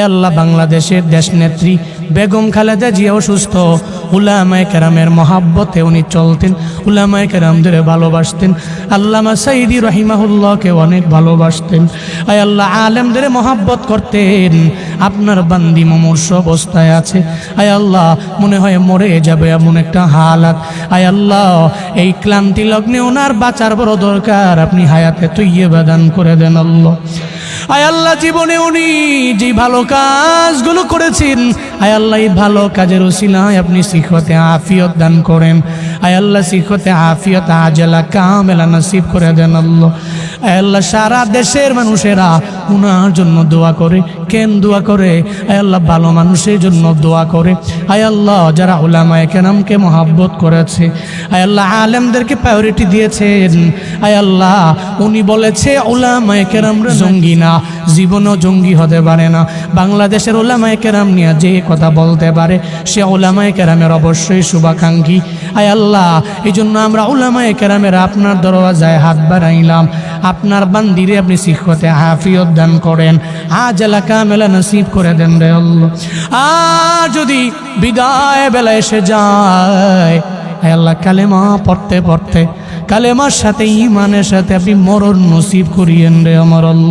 আয় আল্লাহ বাংলাদেশের দেশনেত্রী বেগম খালেদা জিয়া অসুস্থ, উলামায়ে কেরামের মহাব্বতে উনি চলতেন, উলামায়ে কেরামদের ভালোবাসতেন, আল্লামা সাইদি রহিমাহুল্লাহকে অনেক ভালোবাসতেন। আয় আল্লাহ আলেমদের মহাব্বত করতেন। আপনার বান্দি মুমূর্ষ অবস্থায় আছে, আয় আল্লাহ মনে হয় মরে যাবে এমন একটা হালাত। আয় আল্লাহ এই ক্লান্তি লগ্নে ওনার বাঁচার বড় দরকার, আপনি হায়াতে তৈয়বা দান করে দেন আল্লাহ। আয় আল্লাহ জীবনে উনি যে ভালো কাজগুলো করেছেন, আয় আল্লাহ এই ভালো কাজের উসিলায় আপনি সিহতে আফিয়ত দান করেন। আয় আল্লাহ সিহতে আফিয়ত আজলা কামেলা নসিব করে দেন আল্লাহ। আয় আল্লাহ সারা দেশের মানুষেরা উনার জন্য দোয়া করে। কেন দোয়া করে? আয় আল্লাহ ভালো মানুষের জন্য দোয়া করে। আয় আল্লাহ যারা উলামায়ে কেরামকে মহাব্বত করেছে, আয় আল্লাহ আলেমদেরকে প্রায়োরিটি দিয়েছেন, আয় আল্লাহ উনি বলেছে উলামায়ে কেরামরা জঙ্গি না, জীবনও জঙ্গি হতে পারে না। বাংলাদেশের উলামায়ে কেরাম নিয়ে যে কথা বলতে পারে সে উলামায়ে কেরামের অবশ্যই শুভাকাঙ্ক্ষী। আয় আল্লাহ এই জন্য আমরা উলামায়ে কেরামের আপনার দরওয়াজায় হাত বাড়াইলাম। আপনার বান্দিরে আপনি সিহতে আফিয়ত দান করেন, আজলা কামেলা নসিব করে দেন রে আল্লাহ। আর যদি বিদায় বেলা এসে যায়, আয় আল্লাহ কালেমা পড়তে পড়তে কালেমার সাথে ঈমানের সাথে আপনি মরণ নসিব করিয়েন রে আমার আল্লাহ।